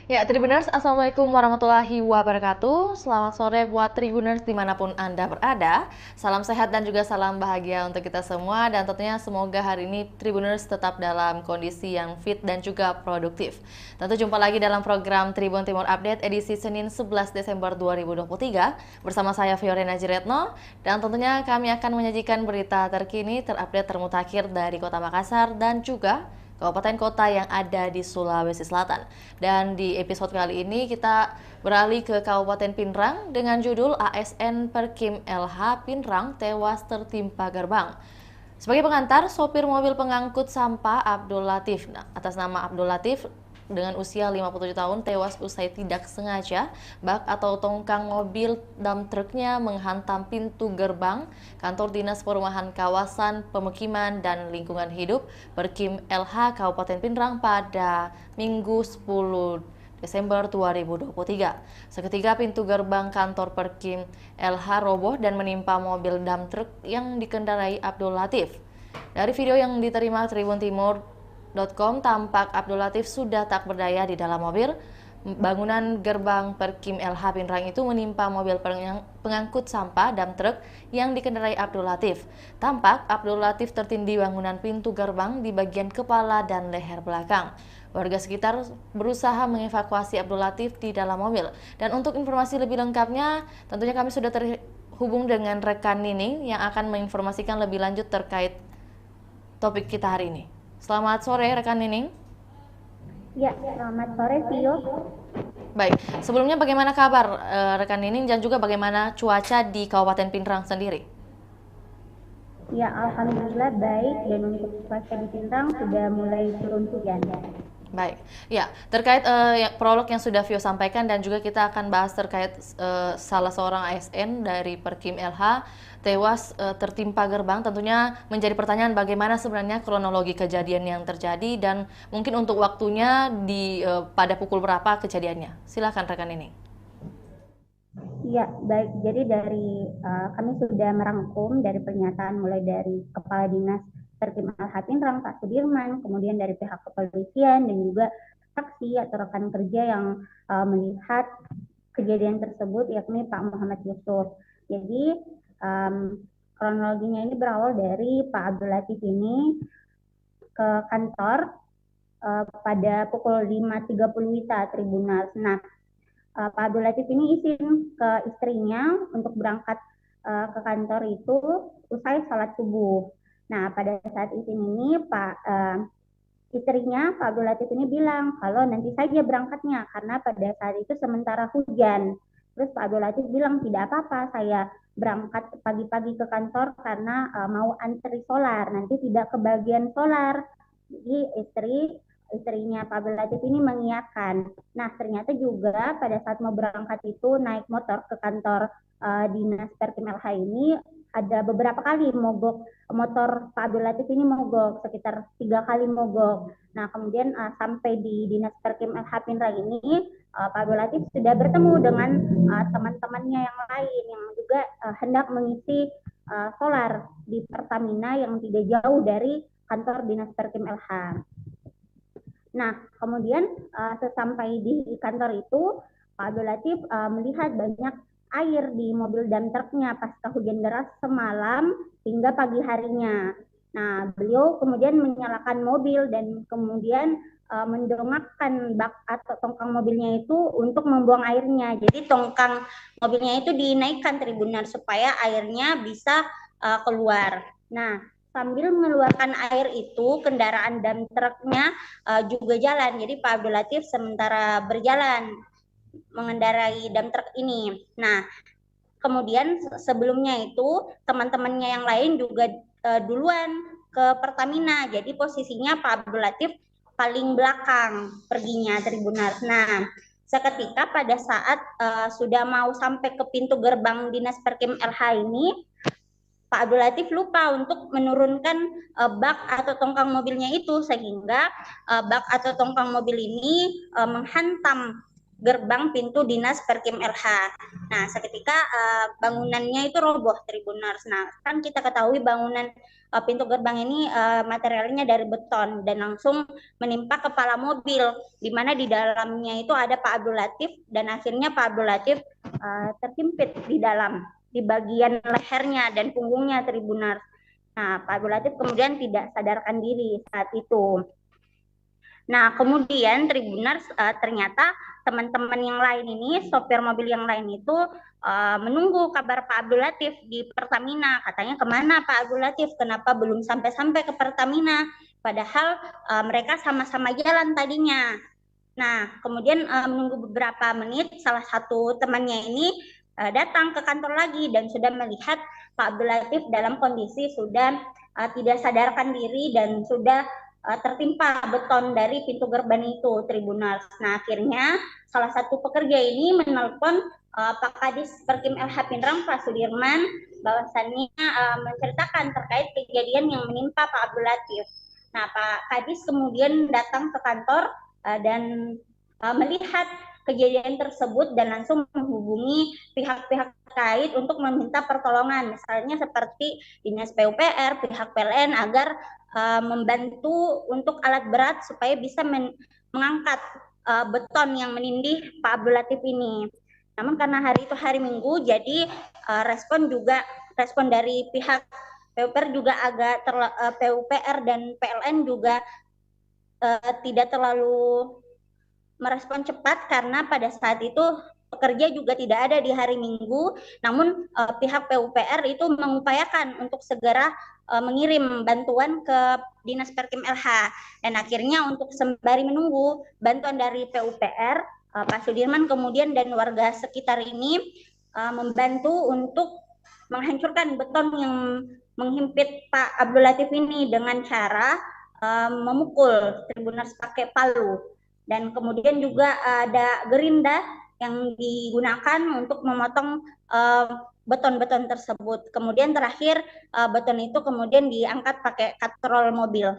Ya, Tribuners, Assalamualaikum warahmatullahi wabarakatuh. Selamat sore buat Tribuners dimanapun Anda berada. Salam sehat dan juga salam bahagia untuk kita semua. Dan tentunya semoga hari ini Tribuners tetap dalam kondisi yang fit dan juga produktif. Tentu jumpa lagi dalam program Tribun Timur Update edisi Senin 11 Desember 2023 bersama saya Fiorina Jiretno. Dan tentunya kami akan menyajikan berita terkini, terupdate, termutakhir dari Kota Makassar dan juga kabupaten kota yang ada di Sulawesi Selatan. Dan di episode kali ini kita beralih ke Kabupaten Pinrang dengan judul ASN Perkim LH Pinrang tewas tertimpa gerbang. Sebagai pengantar, sopir mobil pengangkut sampah Abdul Latif, atas nama Abdul Latif, dengan usia 57 tahun tewas usai tidak sengaja bak atau tongkang mobil dump truknya menghantam pintu gerbang kantor Dinas Perumahan Kawasan Pemukiman dan Lingkungan Hidup Perkim LH Kabupaten Pinrang pada Minggu 10 Desember 2023. Seketika pintu gerbang kantor Perkim LH roboh dan menimpa mobil dump truk yang dikendarai Abdul Latif. Dari video yang diterima Tribun Timur.com tampak Abdul Latif sudah tak berdaya di dalam mobil. Bangunan gerbang Perkim LH Pinrang itu menimpa mobil pengangkut sampah dump truk yang dikendarai Abdul Latif. Tampak Abdul Latif tertindih bangunan pintu gerbang di bagian kepala dan leher belakang. Warga sekitar berusaha mengevakuasi Abdul Latif di dalam mobil. Dan untuk informasi lebih lengkapnya, tentunya kami sudah terhubung dengan rekan Nining yang akan menginformasikan lebih lanjut terkait topik kita hari ini. Selamat sore rekan Nining. Ya, selamat sore Vio. Baik, sebelumnya bagaimana kabar rekan Nining dan juga bagaimana cuaca di Kabupaten Pinrang sendiri? Ya, alhamdulillah baik, dan untuk cuaca di Pinrang sudah mulai turun hujan. Baik, ya terkait prolog yang sudah Vio sampaikan dan juga kita akan bahas terkait salah seorang ASN dari Perkim LH tewas tertimpa gerbang. Tentunya menjadi pertanyaan bagaimana sebenarnya kronologi kejadian yang terjadi dan mungkin untuk waktunya pada pukul berapa kejadiannya. Silakan rekan ini. Ya, baik. Jadi kami sudah merangkum dari pernyataan mulai dari Kepala Dinas Perkim LH Pinrang Pak Sudirman, kemudian dari pihak kepolisian dan juga saksi atau rekan kerja yang melihat kejadian tersebut, yakni Pak Muhammad Yusuf. Jadi kronologinya ini berawal dari Pak Abdul Latif ini ke kantor pada pukul 5.30 WITA Tribunal. Nah, Pak Abdul Latif ini izin ke istrinya untuk berangkat ke kantor itu usai sholat subuh. Nah, pada saat izin ini istrinya Pak Abdul Latif ini bilang kalau nanti saja berangkatnya karena pada saat itu sementara hujan. Terus Pak Abdul Latif bilang tidak apa-apa, saya berangkat pagi-pagi ke kantor karena mau antri solar, nanti tidak kebagian solar. Jadi istrinya Pak Abdul Latif ini mengiyakan. Nah, ternyata juga pada saat mau berangkat itu naik motor ke kantor Dinas Perkim LH ini ada beberapa kali mogok, motor Pak Abdul Latif ini mogok, sekitar 3 kali mogok. Nah, kemudian sampai di Dinas Perkim LH Pinrang ini, Pak Abdul Latif sudah bertemu dengan teman-temannya yang lain yang juga hendak mengisi solar di Pertamina yang tidak jauh dari kantor Dinas Perkim LH. Nah, kemudian sesampai di kantor itu, Pak Abdul Latif melihat banyak air di mobil dump truknya pasca hujan deras semalam hingga pagi harinya. Nah, beliau kemudian menyalakan mobil dan kemudian mendongakkan bak atau tongkang mobilnya itu untuk membuang airnya. Jadi tongkang mobilnya itu dinaikkan Tribunar supaya airnya bisa keluar. Nah, sambil mengeluarkan air itu kendaraan dump truknya juga jalan. Jadi Pak Abdul Latif sementara berjalan mengendarai dump truk ini. Nah, kemudian sebelumnya itu teman-temannya yang lain juga duluan ke Pertamina. Jadi posisinya Pak Abdul Latif paling belakang perginya Tribunar. Nah, seketika pada saat sudah mau sampai ke pintu gerbang Dinas Perkim LH ini, Pak Abdul Latif lupa untuk menurunkan bak atau tongkang mobilnya itu sehingga bak atau tongkang mobil ini menghantam gerbang pintu dinas Perkim LH. Nah, seketika bangunannya itu roboh, Tribuners. Nah, kan kita ketahui bangunan pintu gerbang ini materialnya dari beton dan langsung menimpa kepala mobil, di mana di dalamnya itu ada Pak Abdul Latif, dan akhirnya Pak Abdul Latif terhimpit di dalam, di bagian lehernya dan punggungnya, Tribuners. Nah, Pak Abdul Latif kemudian tidak sadarkan diri saat itu. Nah, kemudian Tribuners ternyata teman-teman yang lain ini, sopir mobil yang lain itu menunggu kabar Pak Abdul Latif di Pertamina. Katanya, kemana Pak Abdul Latif? Kenapa belum sampai-sampai ke Pertamina? Padahal mereka sama-sama jalan tadinya. Nah, kemudian menunggu beberapa menit, salah satu temannya ini datang ke kantor lagi dan sudah melihat Pak Abdul Latif dalam kondisi sudah tidak sadarkan diri dan sudah tertimpa beton dari pintu gerbang itu, Tribunals. Nah, akhirnya salah satu pekerja ini menelpon Pak Kadis Perkim LH Pindrang, Pak Sudirman, bahwasannya menceritakan terkait kejadian yang menimpa Pak Abdul Latif. Nah, Pak Kadis kemudian datang ke kantor dan melihat kejadian tersebut dan langsung menghubungi pihak-pihak terkait untuk meminta pertolongan, misalnya seperti Dinas PUPR, pihak PLN, agar membantu untuk alat berat supaya bisa mengangkat beton yang menindih Pak Abdul Latif ini. Namun karena hari itu hari Minggu, jadi respon dari pihak PUPR juga agak PUPR dan PLN juga tidak terlalu merespon cepat, karena pada saat itu pekerja juga tidak ada di hari Minggu. Namun pihak PUPR itu mengupayakan untuk segera mengirim bantuan ke Dinas Perkim LH, dan akhirnya untuk sembari menunggu bantuan dari PUPR, Pak Sudirman kemudian dan warga sekitar ini membantu untuk menghancurkan beton yang menghimpit Pak Abdul Latif ini dengan cara memukul Tribuners pakai palu. Dan kemudian juga ada gerinda yang digunakan untuk memotong beton-beton tersebut. Kemudian terakhir beton itu kemudian diangkat pakai katrol mobil.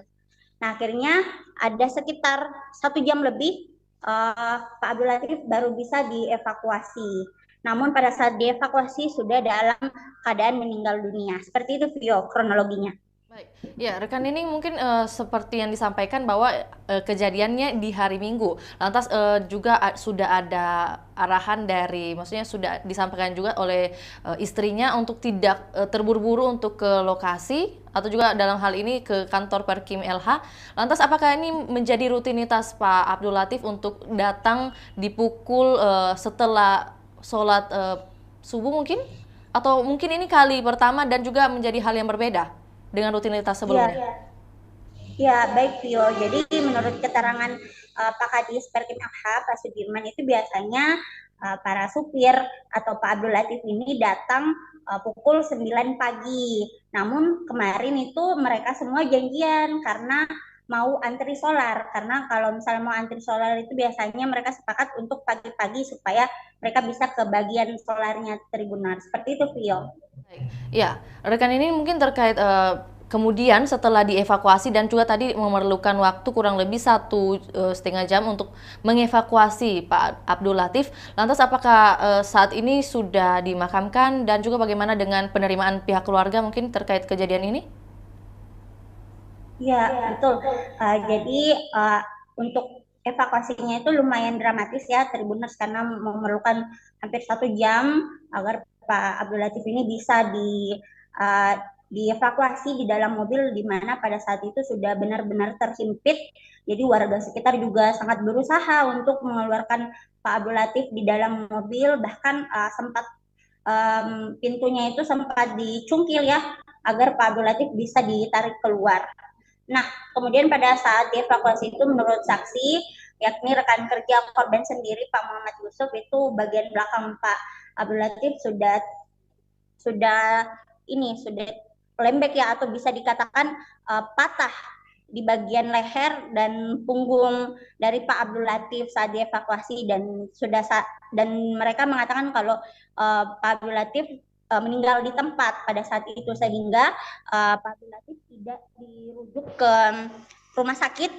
Nah, akhirnya ada sekitar 1 jam lebih Pak Abdul Latif baru bisa dievakuasi. Namun pada saat dievakuasi sudah dalam keadaan meninggal dunia. Seperti itu Vio kronologinya. Baik, ya rekan ini mungkin seperti yang disampaikan bahwa kejadiannya di hari Minggu. Lantas juga sudah ada arahan dari, maksudnya sudah disampaikan juga oleh istrinya untuk tidak terburu-buru untuk ke lokasi atau juga dalam hal ini ke kantor Perkim LH. Lantas apakah ini menjadi rutinitas Pak Abdul Latif untuk datang dipukul setelah sholat subuh mungkin? Atau mungkin ini kali pertama dan juga menjadi hal yang berbeda dengan rutinitas sebelumnya? Ya, baik Vio. Jadi menurut keterangan Pak Kadis Perkim LH, Pak Sudirman, itu biasanya para supir atau Pak Abdul Latif ini datang pukul 9 pagi. Namun kemarin itu mereka semua janjian karena mau antri solar. Karena kalau misalnya mau antri solar itu biasanya mereka sepakat untuk pagi-pagi supaya mereka bisa ke bagian solarnya Tribunars. Seperti itu Vio. Ya, rekan ini mungkin terkait kemudian setelah dievakuasi dan juga tadi memerlukan waktu kurang lebih 1,5 jam untuk mengevakuasi Pak Abdul Latif. Lantas apakah saat ini sudah dimakamkan dan juga bagaimana dengan penerimaan pihak keluarga mungkin terkait kejadian ini? Ya, betul. Jadi untuk evakuasinya itu lumayan dramatis ya, Tribuners, karena memerlukan hampir 1 jam agar Pak Abdul Latif ini bisa dievakuasi di dalam mobil, di mana pada saat itu sudah benar-benar terhimpit. Jadi warga sekitar juga sangat berusaha untuk mengeluarkan Pak Abdul Latif di dalam mobil, bahkan sempat pintunya itu sempat dicungkil ya, agar Pak Abdul Latif bisa ditarik keluar. Nah, kemudian pada saat dievakuasi itu menurut saksi, yakni rekan kerja korban sendiri Pak Muhammad Yusuf, itu bagian belakang Pak Abdul Latif sudah lembek ya, atau bisa dikatakan patah di bagian leher dan punggung dari Pak Abdul Latif saat dievakuasi, dan mereka mengatakan kalau Pak Abdul Latif meninggal di tempat pada saat itu, sehingga Pak Abdul Latif tidak dirujuk ke rumah sakit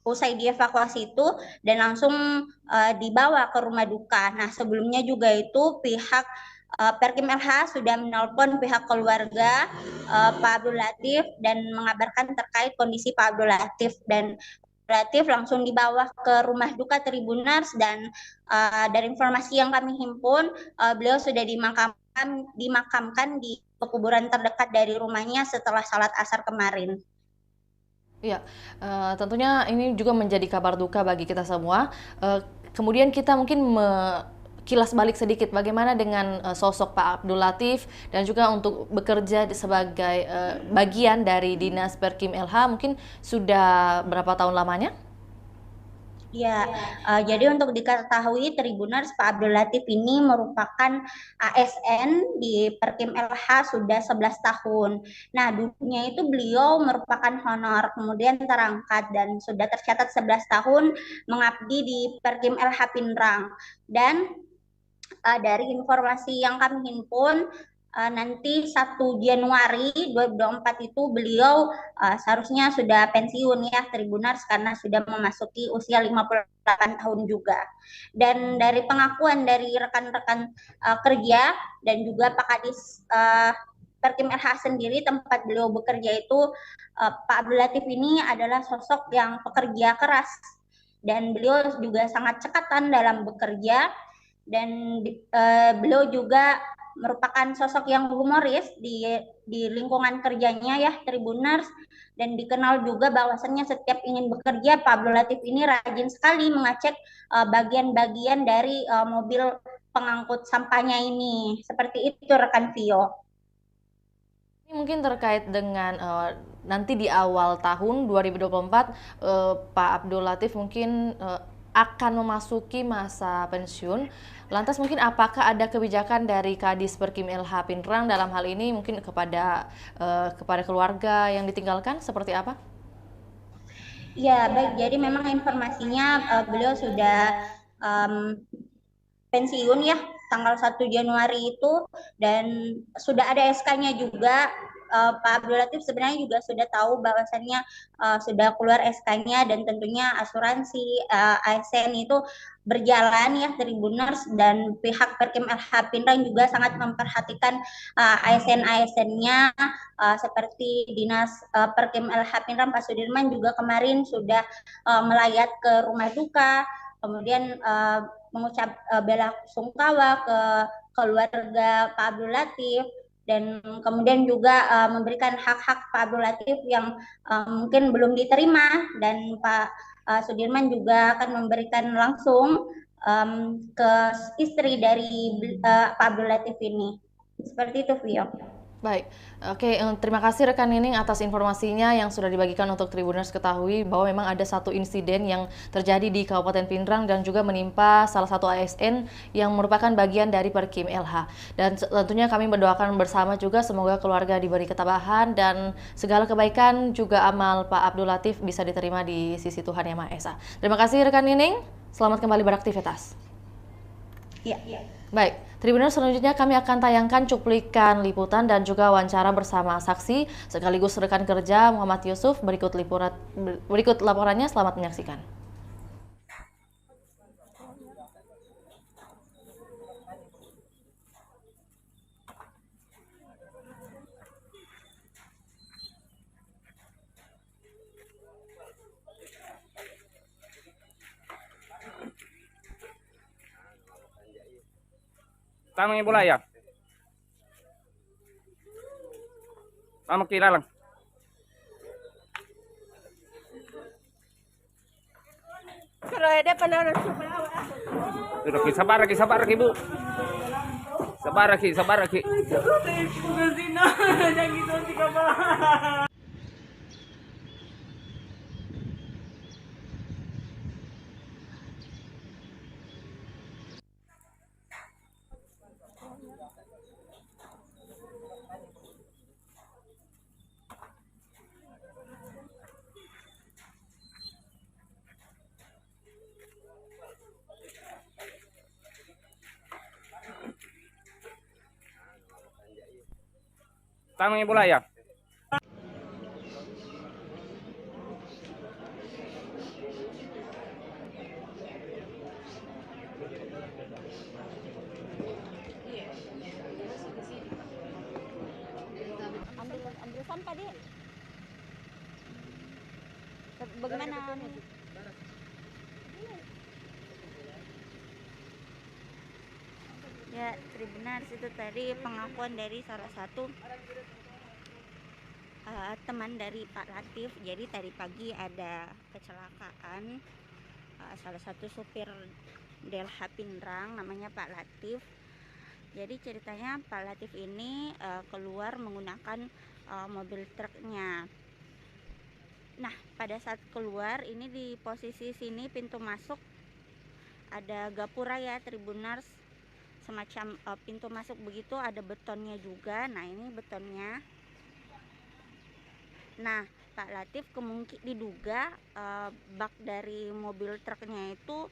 usai dievakuasi itu dan langsung dibawa ke rumah duka. Nah, sebelumnya juga itu pihak Perkim LH sudah menelpon pihak keluarga Pak Abdul Latif dan mengabarkan terkait kondisi Pak Abdul Latif, dan Latif langsung dibawa ke rumah duka Tribuners, dan dari informasi yang kami himpun beliau sudah dimakamkan di pekuburan terdekat dari rumahnya setelah salat asar kemarin. Iya, tentunya ini juga menjadi kabar duka bagi kita semua. Kemudian kita mungkin kilas balik sedikit bagaimana dengan sosok Pak Abdul Latif dan juga untuk bekerja sebagai bagian dari Dinas Perkim LH, mungkin sudah berapa tahun lamanya? Ya, jadi untuk diketahui Tribuners, Pak Abdul Latif ini merupakan ASN di Perkim LH sudah 11 tahun. Nah, dulunya itu beliau merupakan honor, kemudian terangkat dan sudah tercatat 11 tahun mengabdi di Perkim LH Pinrang. Dan dari informasi yang kami himpun, nanti 1 Januari 2024 itu beliau seharusnya sudah pensiun ya Tribuners, karena sudah memasuki usia 58 tahun juga. Dan dari pengakuan dari rekan-rekan kerja dan juga Pak Kadis Perkim LH sendiri tempat beliau bekerja itu, Pak Abdul Latif ini adalah sosok yang pekerja keras dan beliau juga sangat cekatan dalam bekerja, dan beliau juga merupakan sosok yang humoris di lingkungan kerjanya ya Tribuners, dan dikenal juga bahwasannya setiap ingin bekerja Pak Abdul Latif ini rajin sekali mengecek bagian-bagian dari mobil pengangkut sampahnya ini. Seperti itu rekan Vio. Ini mungkin terkait dengan nanti di awal tahun 2024 Pak Abdul Latif mungkin akan memasuki masa pensiun. Lantas mungkin apakah ada kebijakan dari Kadis Perkim LH Pinrang dalam hal ini mungkin kepada keluarga yang ditinggalkan seperti apa? Ya, baik. Jadi memang informasinya beliau sudah pensiun ya tanggal 1 Januari itu, dan sudah ada SK-nya juga. Pak Abdul Latif sebenarnya juga sudah tahu bahwasannya sudah keluar SK-nya, dan tentunya asuransi ASN itu berjalan ya Tribuners, dan pihak Perkim LH Pinrang juga sangat memperhatikan ASN-ASN-nya seperti Dinas Perkim LH Pinrang Pak Sudirman juga kemarin sudah melayat ke rumah duka, kemudian mengucap bela sungkawa ke keluarga Pak Abdul Latif, dan kemudian juga memberikan hak-hak Pak Abdul Latif yang mungkin belum diterima, dan Pak Sudirman juga akan memberikan langsung ke istri dari Pak Abdul Latif ini. Seperti itu, Vio. Baik, oke, terima kasih rekan Nining atas informasinya yang sudah dibagikan untuk Tribuners ketahui bahwa memang ada satu insiden yang terjadi di Kabupaten Pinrang dan juga menimpa salah satu ASN yang merupakan bagian dari Perkim LH. Dan tentunya kami mendoakan bersama juga semoga keluarga diberi ketabahan dan segala kebaikan juga amal Pak Abdul Latif bisa diterima di sisi Tuhan Yang Maha Esa. Terima kasih rekan Nining, selamat kembali beraktivitas. Iya. Baik, Tribuners selanjutnya kami akan tayangkan cuplikan liputan dan juga wawancara bersama saksi sekaligus rekan kerja Muhammad Yusuf. Berikut laporannya, selamat menyaksikan. Tamang bola ya. Tama kira lang. Sabar lagi Bu. Sabar lagi. Tamang bola ya. Naon Pak Di? Bagaimana? Ya, Tribuners, itu tadi pengakuan dari salah satu teman dari Pak Latif. Jadi tadi pagi ada kecelakaan, salah satu supir Delha Pindrang namanya Pak Latif. Jadi ceritanya Pak Latif ini keluar menggunakan mobil truknya. Nah, pada saat keluar ini di posisi sini pintu masuk ada gapura ya Tribuners, semacam pintu masuk begitu, ada betonnya juga. Nah, ini betonnya. Nah, Pak Latif diduga bak dari mobil truknya itu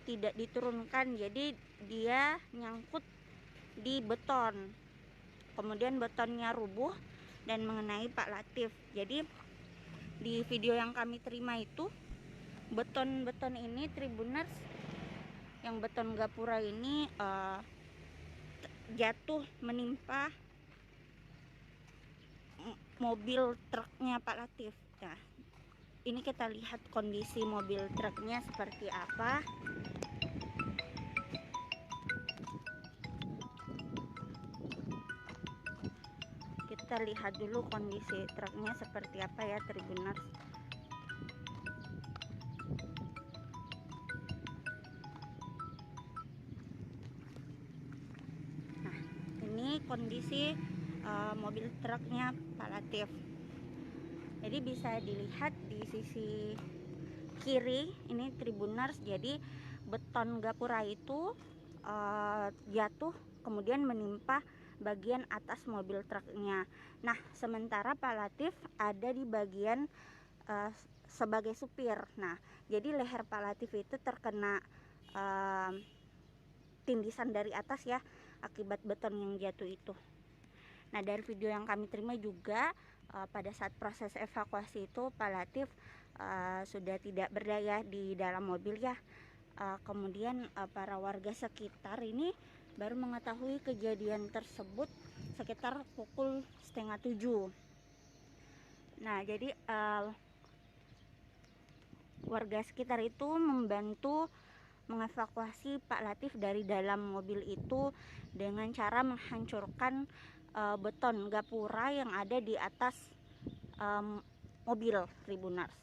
tidak diturunkan, jadi dia nyangkut di beton, kemudian betonnya rubuh dan mengenai Pak Latif. Jadi di video yang kami terima itu beton-beton ini Tribuners, yang beton gapura ini jatuh menimpa mobil truknya Pak Latif. Nah, ini kita lihat kondisi mobil truknya seperti apa. Kita lihat dulu kondisi truknya seperti apa ya Tribuners. Nah, ini kondisi mobil truknya Pak Latif. Jadi bisa dilihat di sisi kiri ini Tribuners, jadi beton gapura itu jatuh kemudian menimpa bagian atas mobil truknya. Nah, sementara Pak Latif ada di bagian sebagai supir. Nah, jadi leher Pak Latif itu terkena tindisan dari atas ya, akibat beton yang jatuh itu. Nah, dari video yang kami terima juga pada saat proses evakuasi itu Pak Latif sudah tidak berdaya di dalam mobil ya. Kemudian para warga sekitar ini baru mengetahui kejadian tersebut sekitar pukul 6:30. Nah, jadi warga sekitar itu membantu mengevakuasi Pak Latif dari dalam mobil itu dengan cara menghancurkan beton gapura yang ada di atas mobil Tribuners.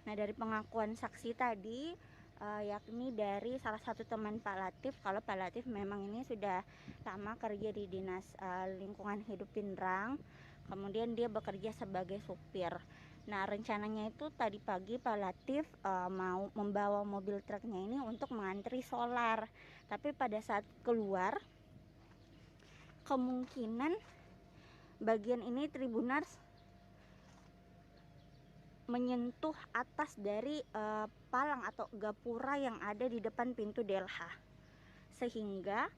Nah, dari pengakuan saksi tadi yakni dari salah satu teman Pak Latif, kalau Pak Latif memang ini sudah lama kerja di Dinas Lingkungan Hidup Pindrang, kemudian dia bekerja sebagai supir. Nah, rencananya itu tadi pagi Pak Latif mau membawa mobil truknya ini untuk mengantri solar, tapi pada saat keluar kemungkinan bagian ini Tribuners menyentuh atas dari palang atau gapura yang ada di depan pintu Delha, sehingga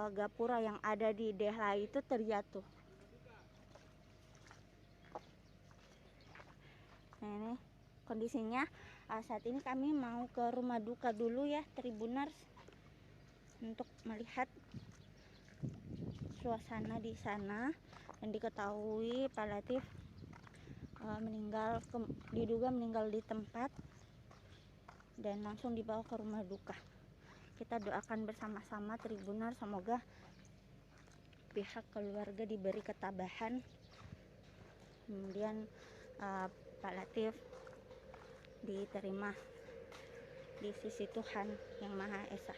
gapura yang ada di Delha itu terjatuh. Nah, ini kondisinya. Saat ini kami mau ke rumah duka dulu ya Tribuners untuk melihat suasana di sana. Dan diketahui Pak Latif diduga meninggal di tempat dan langsung dibawa ke rumah duka. Kita doakan bersama-sama Tribuners, semoga pihak keluarga diberi ketabahan, kemudian Pak Latif diterima di sisi Tuhan Yang Maha Esa.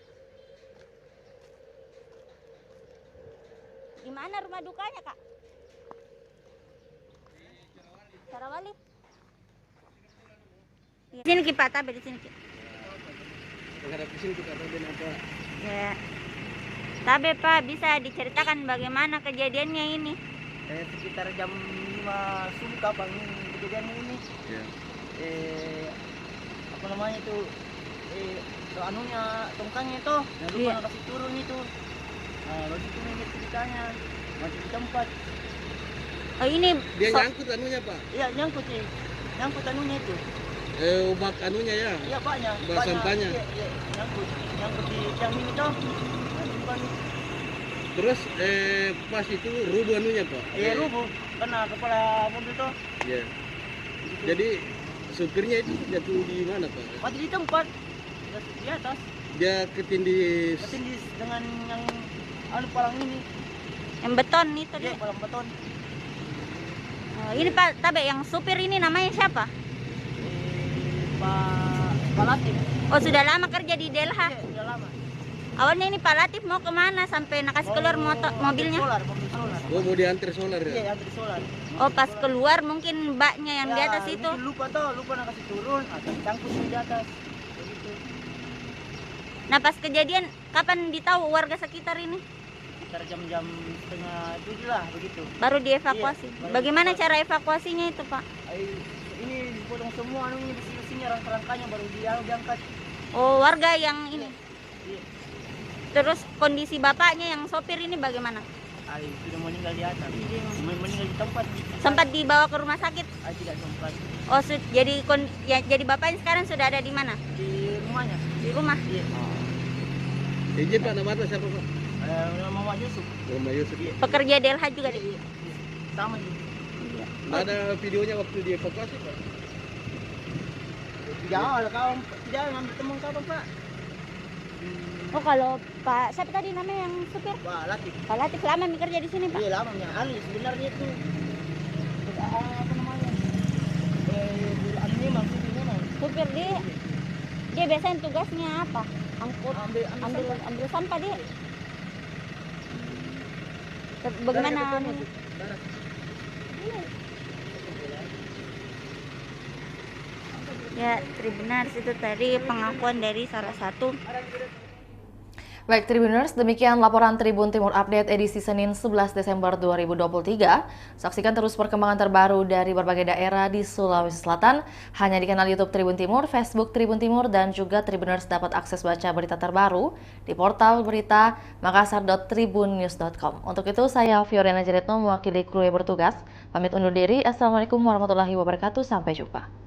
Di mana rumah dukanya, Kak? Sarawali. Ya. Sini Ki Pak, tabe di sini Ki. Menghadap di sini kita tabe apa? Ya. Tabe Pak, bisa diceritakan bagaimana kejadiannya ini? Sekitar jam 5 subuh kapan kejadian ini? Ya. Apa namanya itu? Anunya, tongkangnya itu, yang lupa kasih turun itu. Nah, lalu itu minggir ceritanya, masih di tempat. Oh, ini dia nyangkut anunya Pak? Iya, nyangkut sih. Nyangkut anunya itu. Bak anunya ya? Iya, baknya. Bak sampahnya? Iya, nyangkut di tiang ini toh. Terus pas itu rubuh anunya Pak? Iya rubuh, kena kepala mobil tuh. Iya. Jadi supirnya itu jatuh di mana Pak? Mati di tempat, di atas, Dia ketindis. ketindis dengan yang palang ini, Yang beton itu dia dia. palang beton. Oh, ini Pak Tabe, yang supir ini namanya siapa? Pak Latif. Oh, sudah lama kerja di Delha. Iya, sudah lama. Awalnya ini Pak Latif mau kemana sampai nakasih keluar mobilnya? Mobil solar. Oh mau diantar solar Iya, ya? antri solar. Oh, pas keluar mungkin mbaknya yang di atas itu. Mungkin lupa nak kasih turun, atau cangkut di atas. Begitu. Nah, pas kejadian kapan ditahu warga sekitar ini? Sekitar jam-jam setengah 7 lah begitu. Baru dievakuasi. Iya, baru Bagaimana dievakuasi. cara evakuasinya itu, Pak? Ini dipotong semua anunya, besi-besinya, rangka-rangkanya baru diangkat. Oh, warga yang ini. Iya. Terus kondisi bapaknya yang sopir ini bagaimana? Sudah meninggal di atas. Meninggal di tempat. Sempat dibawa ke rumah sakit? Tidak sempat Oh, jadi bapaknya sekarang sudah ada di mana? di rumahnya. Di rumah. Iya. Izin Pak, nama siapa Pak? Mama Yusuf. Muhammad Yusuf. Iya. Pekerja Delha juga. Iya, iya. Sama juga. Nggak ada videonya waktu dievakuasi Pak? Tidak ada kawan, tidak ngambil teman kawan Pak. Oh, kalau Pak siapa tadi namanya yang supir? Pak Latif. Pak Latif lama kerja di sini, Pak. Iya lama ya. Sebenarnya itu apa namanya? Memang Supir dia biasanya tugasnya apa? Ambil sampah dia. Bagaimana? Ya, Tribuners, itu tadi pengakuan dari salah satu. Baik Tribuners, demikian laporan Tribun Timur Update edisi Senin 11 Desember 2023. Saksikan terus perkembangan terbaru dari berbagai daerah di Sulawesi Selatan hanya di kanal YouTube Tribun Timur, Facebook Tribun Timur, dan juga Tribuners dapat akses baca berita terbaru di portal berita makassar.tribunnews.com. Untuk itu saya Fioriana Jeretno mewakili kru yang bertugas. Pamit undur diri. Assalamualaikum warahmatullahi wabarakatuh. Sampai jumpa.